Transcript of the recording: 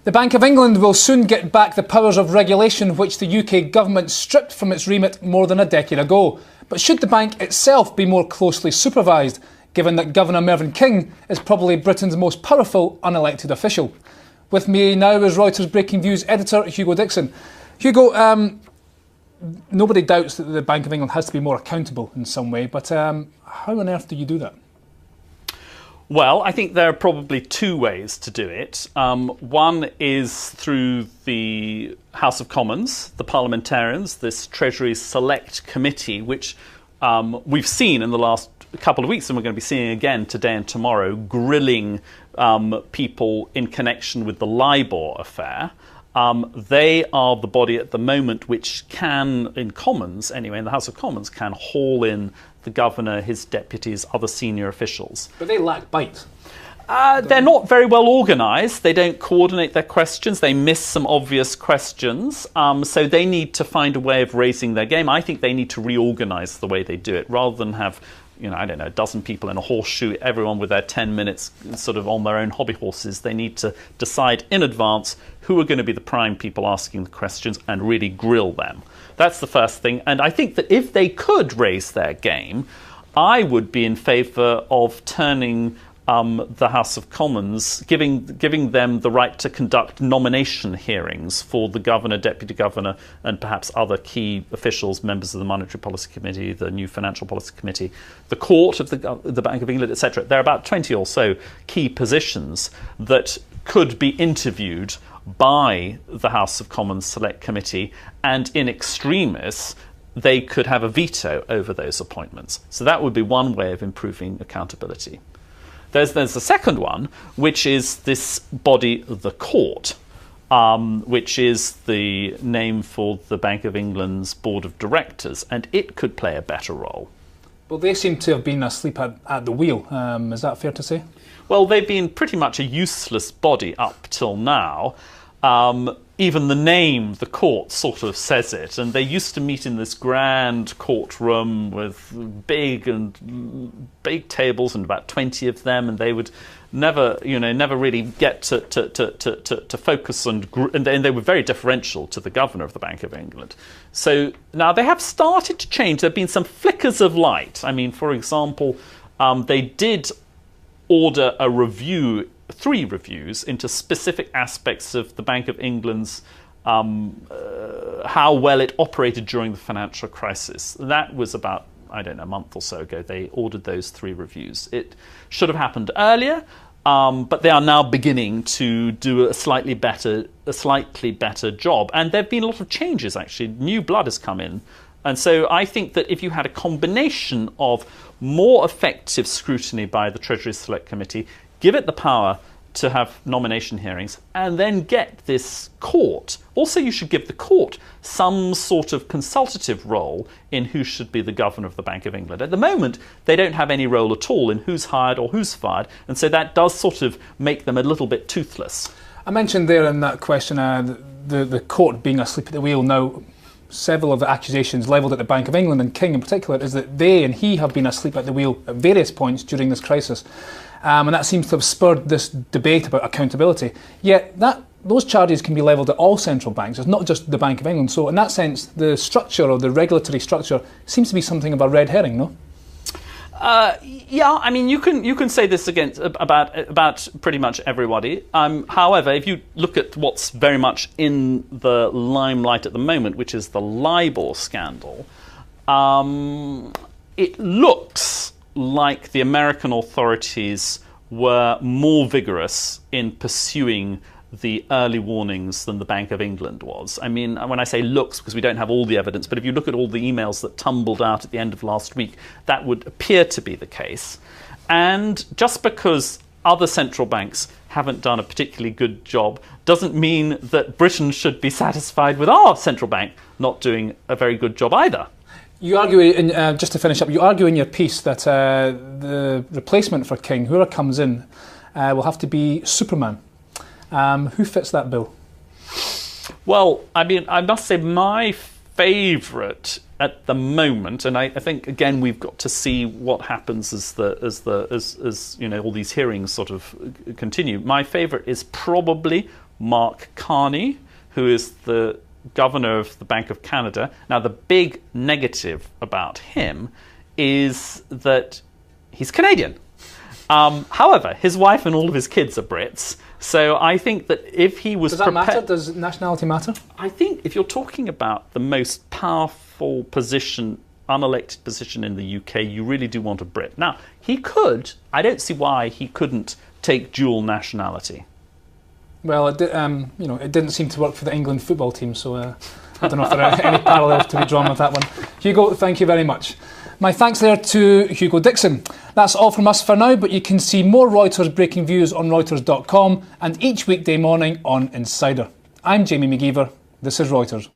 The Bank of England will soon get back the powers of regulation which the UK government stripped from its remit more than a decade ago. But should the bank itself be more closely supervised, given that Governor Mervyn King is probably Britain's most powerful unelected official? With me now is Reuters Breakingviews editor Hugo Dixon. Hugo, nobody doubts that the Bank of England has to be more accountable in some way, but how on earth do you do that? Well, I think there are probably two ways to do it. One is through the House of Commons, the parliamentarians, this Treasury Select Committee, which we've seen in the last couple of weeks, and we're going to be seeing again today and tomorrow, grilling people in connection with the LIBOR affair. They are the body at the moment which can, in Commons anyway, in the House of Commons, can haul in the governor, his deputies, other senior officials. But they lack bite. They're not very well organised. They don't coordinate their questions. They miss some obvious questions. So they need to find a way of raising their game. I think they need to reorganise the way they do it, rather than have, I don't know, a dozen people in a horseshoe, everyone with their 10 minutes sort of on their own hobby horses. They need to decide in advance who are going to be the prime people asking the questions and really grill them. That's the first thing. And I think that if they could raise their game, I would be in favour of turning the House of Commons, giving them the right to conduct nomination hearings for the governor, deputy governor, and perhaps other key officials, members of the Monetary Policy Committee, the new Financial Policy Committee, the Court of the Bank of England, etc. There are about 20 or so key positions that could be interviewed by the House of Commons Select Committee, and in extremis, they could have a veto over those appointments. So that would be one way of improving accountability. There's a second one, which is this body, the Court, which is the name for the Bank of England's Board of Directors, and it could play a better role. Well, they seem to have been asleep at the wheel. Is that fair to say? Well, they've been pretty much a useless body up till now. Even the name, the Court, sort of says it. And they used to meet in this grand courtroom with big tables and about 20 of them, and they would never really get to focus on, and they were very deferential to the governor of the Bank of England. So now they have started to change. There have been some flickers of light. I mean, for example, they did order a review, 3 reviews into specific aspects of the Bank of England's how well it operated during the financial crisis. That was about, I don't know, a month or so ago. They ordered those 3 reviews. It should have happened earlier, but they are now beginning to do a slightly better job. And there have been a lot of changes, actually. New blood has come in. And so I think that if you had a combination of more effective scrutiny by the Treasury Select Committee, give it the power to have nomination hearings, and then get this court. Also, you should give the court some sort of consultative role in who should be the governor of the Bank of England. At the moment, they don't have any role at all in who's hired or who's fired, and so that does sort of make them a little bit toothless. I mentioned there in that question the court being asleep at the wheel. Now, several of the accusations levelled at the Bank of England, and King in particular, is that they and he have been asleep at the wheel at various points during this crisis. And that seems to have spurred this debate about accountability. Yet those charges can be levelled at all central banks. It's not just the Bank of England. So in that sense, the structure, or the regulatory structure, seems to be something of a red herring, no? Yeah, I mean, you can say this about pretty much everybody. However, if you look at what's very much in the limelight at the moment, which is the LIBOR scandal, it looks like the American authorities were more vigorous in pursuing the early warnings than the Bank of England was. I mean, when I say looks, because we don't have all the evidence, but if you look at all the emails that tumbled out at the end of last week, that would appear to be the case. And just because other central banks haven't done a particularly good job doesn't mean that Britain should be satisfied with our central bank not doing a very good job either. You argue, just to finish up, you argue in your piece that the replacement for King, whoever comes in, will have to be Superman. Who fits that bill? Well, I mean, I must say my favourite at the moment, and I think again we've got to see what happens as all these hearings sort of continue. My favourite is probably Mark Carney, who is the governor of the Bank of Canada. Now, the big negative about him is that he's Canadian. However, his wife and all of his kids are Brits. So I think that if he was Does that matter? Does nationality matter? I think if you're talking about the most powerful position, unelected position in the UK, you really do want a Brit. Now, he could. I don't see why he couldn't take dual nationality. Well, it didn't seem to work for the England football team, so I don't know if there are any parallels to be drawn with that one. Hugo, thank you very much. My thanks there to Hugo Dixon. That's all from us for now, but you can see more Reuters breaking views on Reuters.com and each weekday morning on Insider. I'm Jamie McGeever. This is Reuters.